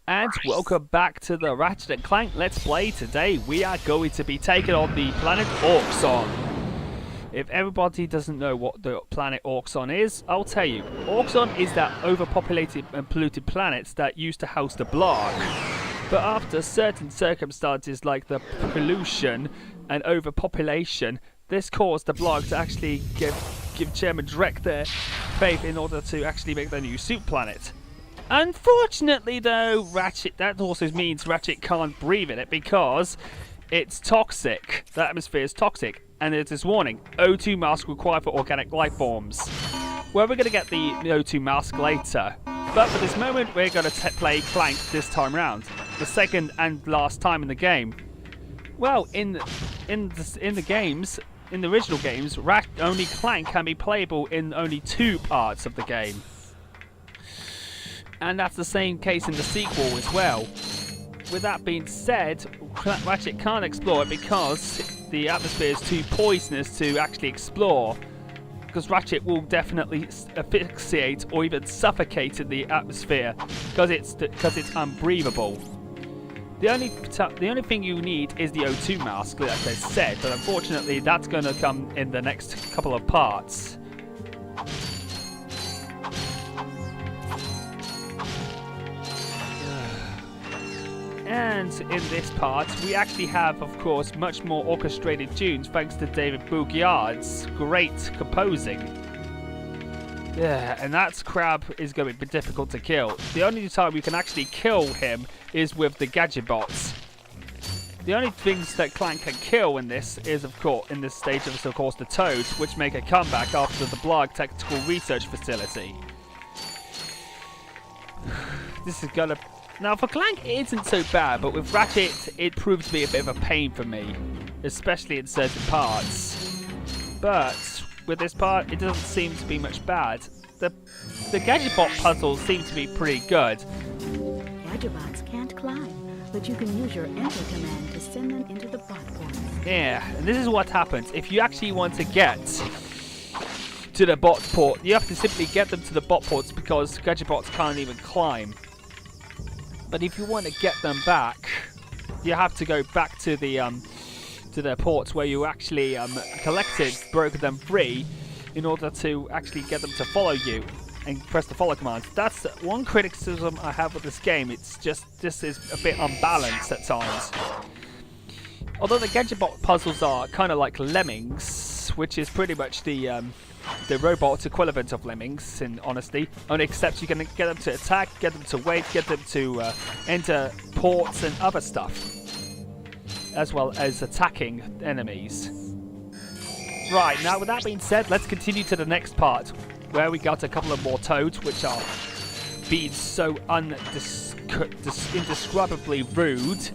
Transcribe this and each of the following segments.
And welcome back to the Ratchet Clank Let's Play. Today we are going to be taking on the Planet Orxon. If everybody doesn't know what the Planet Orxon is, I'll tell you. Orxon is that overpopulated and polluted planet that used to house the Blarg. But after certain circumstances like the pollution and overpopulation, this caused the Blarg to actually give Chairman Drek their faith in order to actually make their new soup planet. Unfortunately though, that also means Ratchet can't breathe in it because it's toxic. The atmosphere is toxic, and it is warning, O2 mask required for organic life forms. Well, we're going to get the O2 mask later, but for this moment we're going to play Clank this time round, the second and last time in the game. Well, in the original games, only Clank can be playable in only 2 parts of the game. And that's the same case in the sequel as well. With that being said, Ratchet can't explore it because the atmosphere is too poisonous to actually explore. Because Ratchet will definitely asphyxiate or even suffocate in the atmosphere because it's unbreathable. The only thing you need is the O2 mask, like I said, but unfortunately that's going to come in the next couple of parts. And in this part, we actually have, of course, much more orchestrated tunes thanks to David Bourguiard's great composing. Yeah, and that crab is going to be difficult to kill. The only time we can actually kill him is with the Gadgebots. The only things that Clank can kill in this is, of course, in this stage is, of course, the Toads, which make a comeback after the Blarg Technical Research Facility. This is gonna... Now, for Clank, it isn't so bad, but with Ratchet, it proved to be a bit of a pain for me, especially in certain parts. But with this part, it doesn't seem to be much bad. The Gadgebot puzzles seem to be pretty good. Gadgebots can't climb, but you can use your enter command to send them into the bot ports. Yeah, and this is what happens. If you actually want to get to the bot port, you have to simply get them to the bot ports because Gadgebots can't even climb. But if you want to get them back, you have to go back to the ports where you actually broke them free in order to actually get them to follow you and press the follow command. That's one criticism I have with this game. It's just this is a bit unbalanced at times. Although the Gadgebot puzzles are kind of like Lemmings, which is pretty much the robot equivalent of Lemmings, in honesty. Only except you can get them to attack, get them to wait, get them to enter ports and other stuff, as well as attacking enemies. Right, now with that being said, let's continue to the next part, where we got a couple of more Toads, which are being so indescribably rude.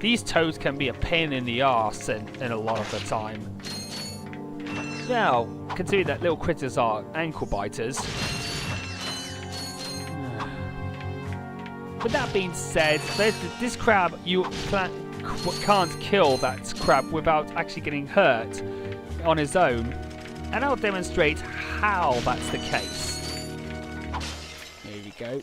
These Toads can be a pain in the arse in a lot of the time. Now, considering that little critters are ankle biters. With that being said, this crab, you can't kill that crab without actually getting hurt on his own. And I'll demonstrate how that's the case. There you go.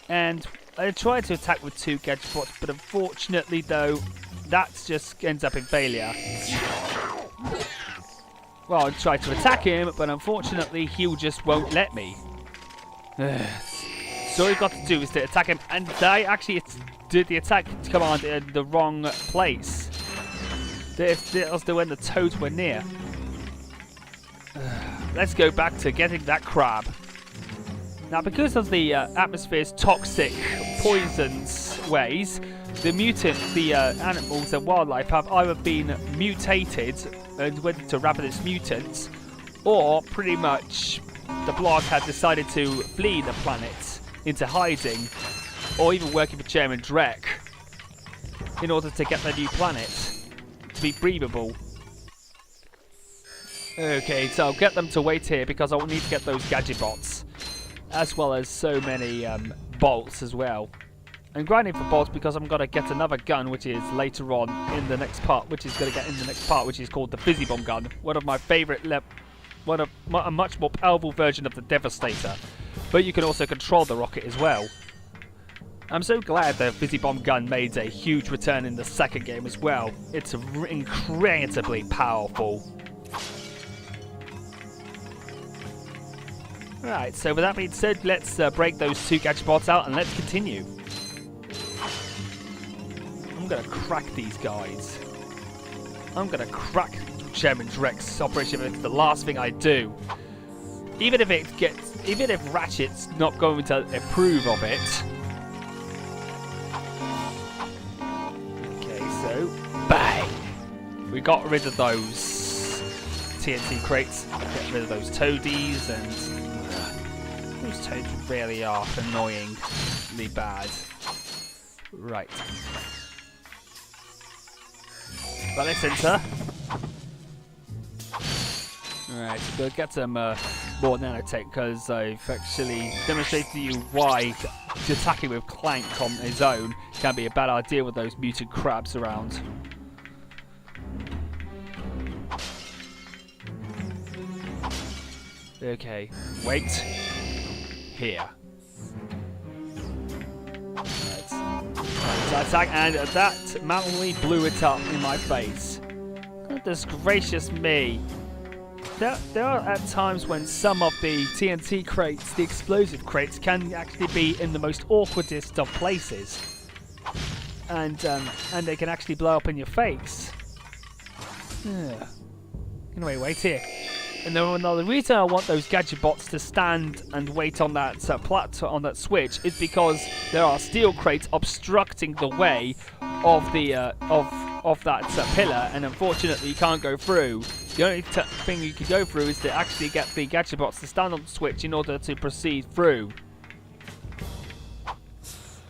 And I tried to attack with 2 Gadgebots, but unfortunately though, that just ends up in failure. Well, I tried to attack him, but unfortunately he just won't let me. So all you've got to do is to attack him, and I actually did the attack command in the wrong place. That was when the Toads were near. Let's go back to getting that crab. Now, because of the atmosphere's toxic, poisons ways, the animals and wildlife have either been mutated and went into ravenous mutants, or pretty much the Blarg had decided to flee the planet into hiding, or even working for Chairman Drek in order to get their new planet to be breathable. Okay, so I'll get them to wait here because I will need to get those Gadgebots, as well as so many bolts as well. I'm grinding for bolts because I'm going to get another gun, which is later on in the next part, which is called the Fizzy Bomb gun. One of my favourite, a much more powerful version of the Devastator. but you can also control the rocket as well. I'm so glad the Fizzy Bomb gun made a huge return in the second game as well. It's incredibly powerful. Right, so with that being said, let's break those 2 Gadgebots out and let's continue. I'm gonna crack these guys. I'm gonna crack Chairman's Rex Operation. It's the last thing I do. Even if Ratchet's not going to approve of it. Okay, so bang! We got rid of those TNT crates. Get rid of those toadies, and those toads really are annoyingly bad. Right. But let's enter. Alright, we'll get some more nanotech because I've actually demonstrated to you why attacking with Clank on his own can be a bad idea with those mutant crabs around. Okay, wait. Here. Right, attack, and that manually blew it up in my face. Goodness gracious me. There are at times when some of the TNT crates, the explosive crates, can actually be in the most awkwardest of places, and they can actually blow up in your face. Anyway, wait here. And then the reason I want those Gadgebots to stand and wait on that on that switch is because there are steel crates obstructing the way of the of that pillar, and unfortunately you can't go through. The only thing you can go through is to actually get the Gadgebots to stand on the switch in order to proceed through.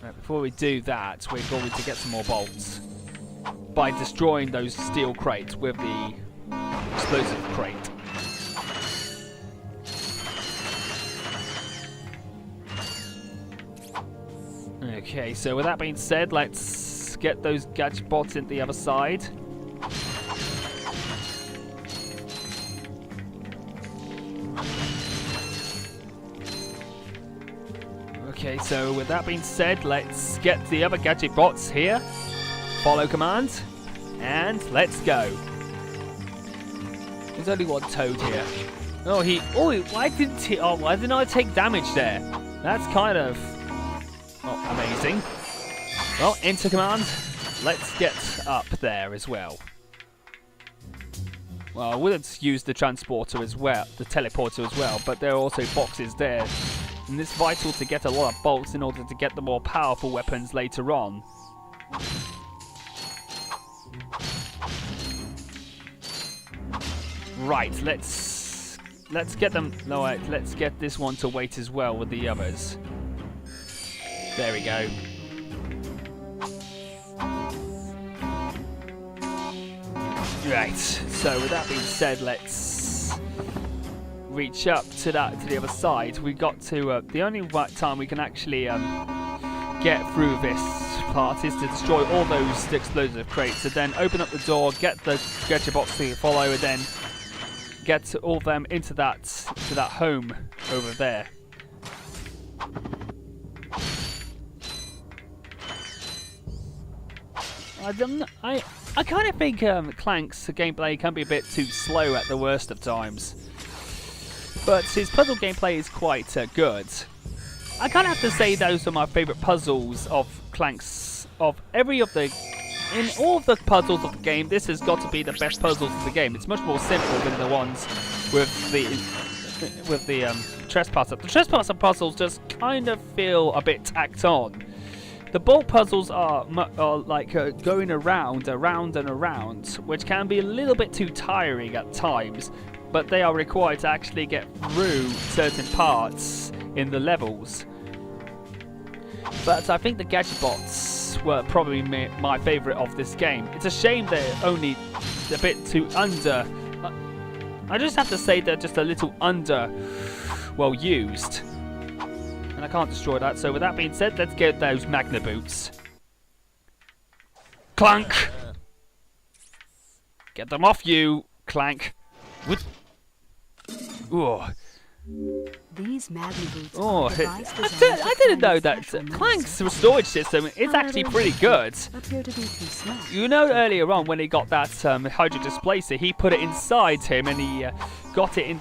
Right, before we do that, we're going to get some more bolts by destroying those steel crates with the explosive crate. Okay, so with that being said, let's get those Gadgebots into the other side. Okay, so with that being said, let's get the other Gadgebots here. Follow command, and let's go. There's only one Toad here. Why didn't I take damage there? That's kind of amazing. Well, enter command. Let's get up there as well. Well, I wouldn't use the transporter as well, the teleporter as well, but there are also boxes there. And it's vital to get a lot of bolts in order to get the more powerful weapons later on. Right, let's get them. No, wait, let's get this one to wait as well with the others. There we go. Right, so with that being said, let's reach up to the other side. We got to the only right time we can actually get through this part is to destroy all those explosive crates, and then open up the door, get the Gadgebots to follow, and then get all of them into that home over there. I kind of think Clank's gameplay can be a bit too slow at the worst of times, but his puzzle gameplay is quite good. I kind of have to say those are my favourite puzzles of Clank's. In all of the puzzles of the game, this has got to be the best puzzles of the game. It's much more simple than the ones with the Trespasser. The Trespasser puzzles just kind of feel a bit tacked on. The bolt puzzles are like going around and around, which can be a little bit too tiring at times, but they are required to actually get through certain parts in the levels. But I think the Gadgebots were probably my favourite of this game. It's a shame they're only a bit too under. I just have to say they're just a little under well used. And I can't destroy that, so with that being said, let's get those Magneboots. Clank! Get them off you, Clank. Ooh. These Magneboots Oh, are device I designed didn't for know finding that special Clank's medicine. storage system is actually However, pretty good. appear to be too small. You know, earlier on when he got that Hydro Displacer, he put it inside him and he got it in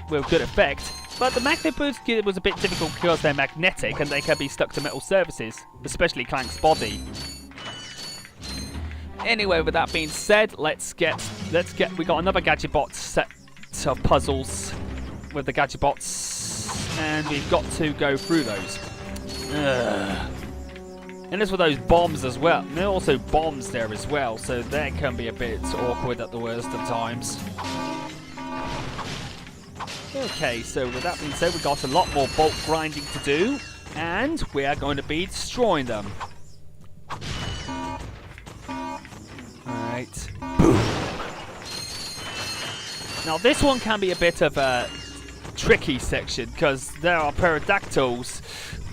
with good effect. But the Magneboots was a bit difficult because they're magnetic and they can be stuck to metal surfaces, especially Clank's body. Anyway, with that being said, let's get. We got another Gadgebot set of puzzles with the Gadgebots, and we've got to go through those. Ugh. And there's with those bombs as well. And there are also bombs there as well, so that can be a bit awkward at the worst of times. Okay, so with that being said, we got a lot more bulk grinding to do, and we are going to be destroying them. Alright. Now this one can be a bit of a tricky section, because there are pterodactyls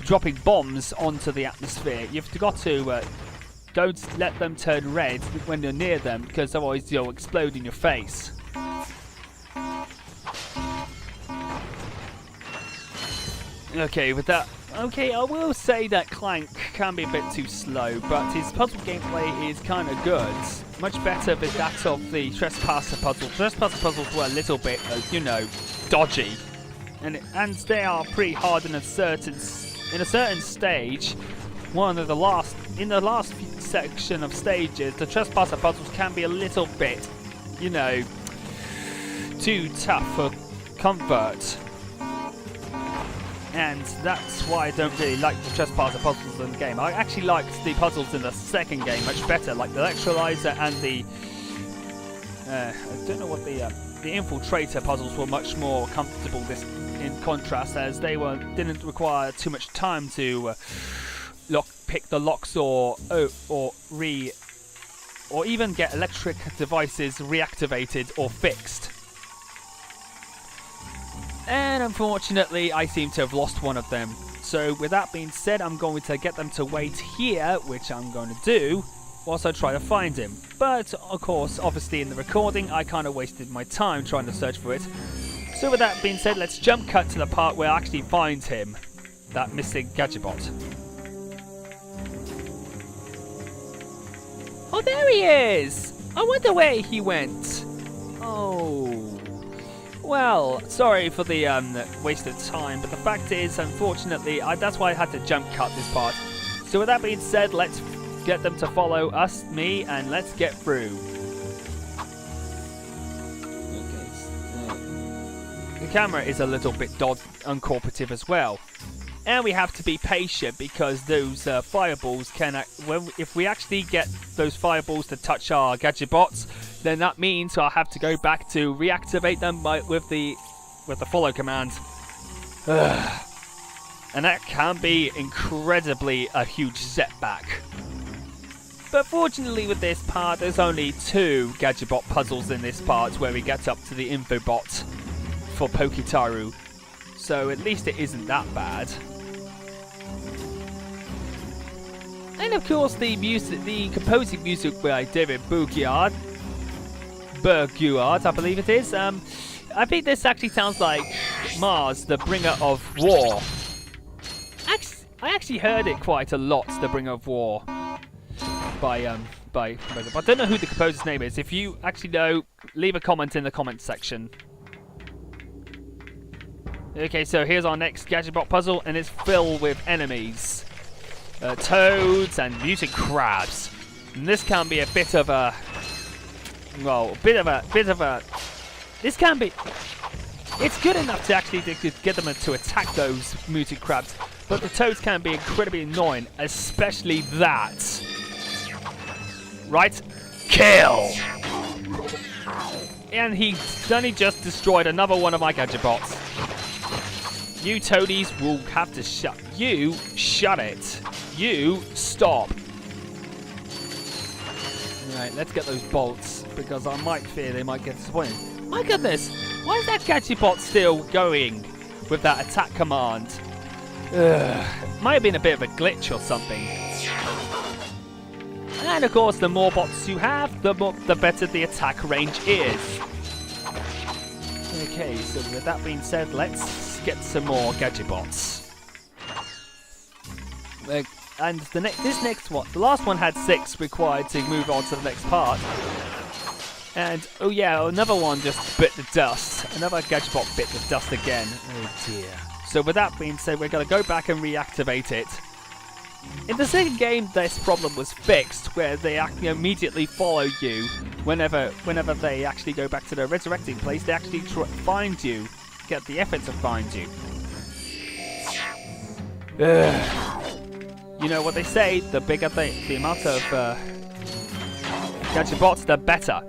dropping bombs onto the atmosphere. You've got to don't let them turn red when you're near them, because otherwise you'll explode in your face. Okay, with that, I will say that Clank can be a bit too slow, but his puzzle gameplay is kind of good. Much better than that of the Trespasser puzzle. Trespasser puzzles were a little bit, you know, dodgy, and they are pretty hard in a certain stage. In the last section of stages, the Trespasser puzzles can be a little bit, you know, too tough for comfort. And that's why I don't really like the Trespasser puzzles in the game. I actually liked the puzzles in the second game much better, like the Electrolyzer and the... I don't know what the Infiltrator puzzles were much more comfortable in contrast, as they didn't require too much time to pick the locks or even get electric devices reactivated or fixed. And unfortunately, I seem to have lost one of them. So with that being said, I'm going to get them to wait here, which I'm going to do, whilst I try to find him. But, of course, obviously in the recording, I kind of wasted my time trying to search for it. So with that being said, let's jump cut to the part where I actually find him, that missing Gadgebot. Oh, there he is! I wonder where he went. Oh... Well, sorry for the wasted time, but the fact is, unfortunately, that's why I had to jump cut this part. So with that being said, let's get them to follow me, and let's get through. Okay, the camera is a little bit uncooperative as well. And we have to be patient, because those fireballs can... if we actually get those fireballs to touch our Gadgebots, then that means I'll have to go back to reactivate them with the follow command. And that can be incredibly a huge setback. But fortunately with this part, there's only 2 Gadgebot puzzles in this part where we get up to the Infobot for Pokitaru. So at least it isn't that bad. And of course the composing music by David Burguard, I believe it is. I think this actually sounds like Mars, the Bringer of War. I actually heard it quite a lot, the Bringer of War, by I don't know who the composer's name is. If you actually know, leave a comment in the comment section. Okay, so here's our next Gadgebot puzzle, and it's filled with enemies, toads and mutant crabs. And this can be a bit of a... Well, this can be... It's good enough to actually get them to attack those mutant crabs, but the toads can be incredibly annoying, especially that. Right? Kill! And he suddenly just destroyed another one of my Gadgebots. You toadies will have to shut... You shut it. You stop. Right, let's get those bolts, because I might fear they might get disappointed. My goodness, why is that Gadgebot still going with that attack command? Might have been a bit of a glitch or something. And of course, the more bots you have, the better the attack range is. Okay, so with that being said, let's get some more Gadgebots. And this next one, the last one had 6 required to move on to the next part. And, oh yeah, another one just bit the dust. Another Gadgebot bit the dust again. Oh dear. So with that being said, we're going to go back and reactivate it. In the second game, this problem was fixed, where they immediately follow you. Whenever they actually go back to their resurrecting place, they actually find you. Get the effort to find you. You know what they say, the bigger the amount of Gadgebots, the better.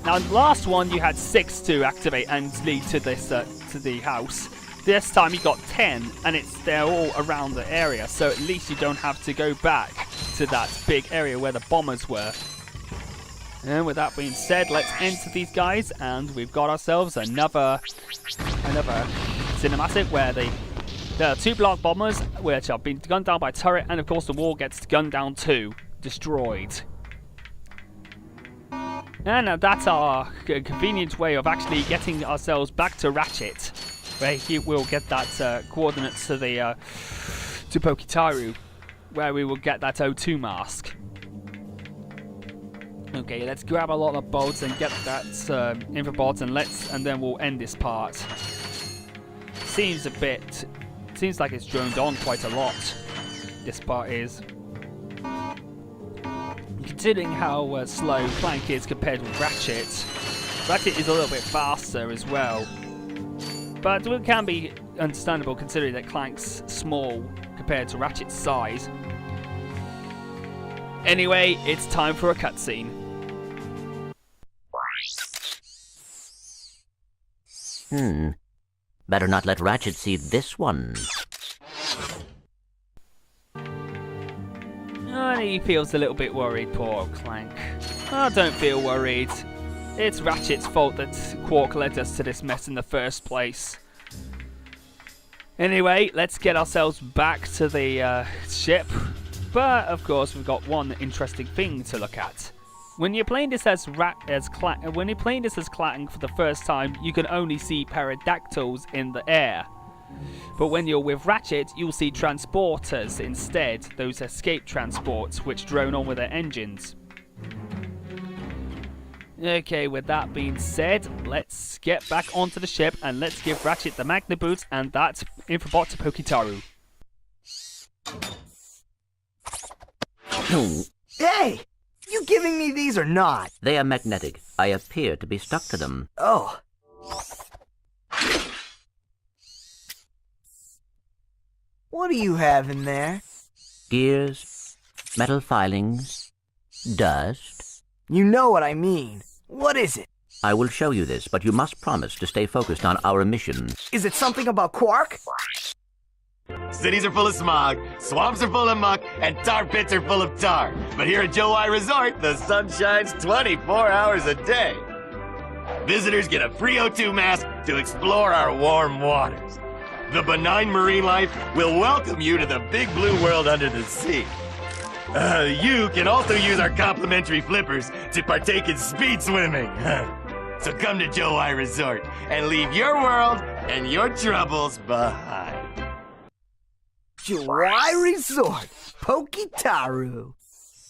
Now, in the last one, you had 6 to activate and lead to this to the house. This time you got 10, and they're all around the area, so at least you don't have to go back to that big area where the bombers were. And with that being said, let's enter these guys, and we've got ourselves another cinematic where there are 2 block bombers which have been gunned down by turret, and of course the wall gets gunned down too, destroyed. And that's our convenient way of actually getting ourselves back to Ratchet, where he will get that coordinates to the to Pokitaru, where we will get that O2 mask. Okay, let's grab a lot of bolts and get that Infobot, and then we'll end this part. Seems like it's droned on quite a lot. This part is. Considering how slow Clank is compared with Ratchet, Ratchet is a little bit faster as well. But it can be understandable considering that Clank's small compared to Ratchet's size. Anyway, it's time for a cutscene. Better not let Ratchet see this one. And he feels a little bit worried, poor Clank. Oh, don't feel worried. It's Ratchet's fault that Quark led us to this mess in the first place. Anyway, let's get ourselves back to the ship. But, of course, we've got one interesting thing to look at. When you're playing this as Clank for the first time, you can only see pterodactyls in the air. But when you're with Ratchet, you'll see transporters instead, those escape transports which drone on with their engines. Okay, with that being said, let's get back onto the ship and let's give Ratchet the Magneboots and that Infobot to Pokitaru. Hey! You giving me these or not? They are magnetic. I appear to be stuck to them. Oh. What do you have in there? Gears, metal filings, dust. You know what I mean. What is it? I will show you this, but you must promise to stay focused on our mission. Is it something about Quark? Cities are full of smog, swamps are full of muck, and tar pits are full of tar. But here at Jowai Resort, the sun shines 24 hours a day. Visitors get a free O2 mask to explore our warm waters. The benign marine life will welcome you to the big blue world under the sea. You can also use our complimentary flippers to partake in speed swimming. So come to Jowai Resort and leave your world and your troubles behind. Jowai Resort, Pokitaru.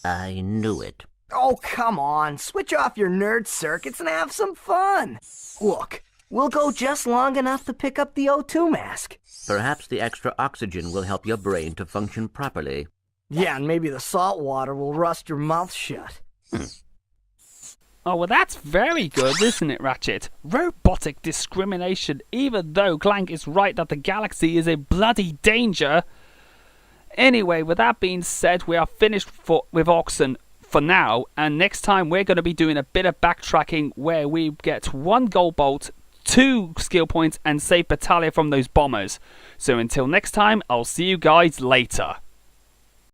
I knew it. Oh, come on. Switch off your nerd circuits and have some fun. Look, we'll go just long enough to pick up the O2 mask. Perhaps the extra oxygen will help your brain to function properly. Yeah, and maybe the salt water will rust your mouth shut. Oh, well, that's very good, isn't it, Ratchet? Robotic discrimination, even though Clank is right that the galaxy is in bloody danger. Anyway, with that being said, we are finished with Orxon for now, and next time we're going to be doing a bit of backtracking where we get 1 gold bolt, 2 skill points, and save Battalion from those bombers. So until next time, I'll see you guys later.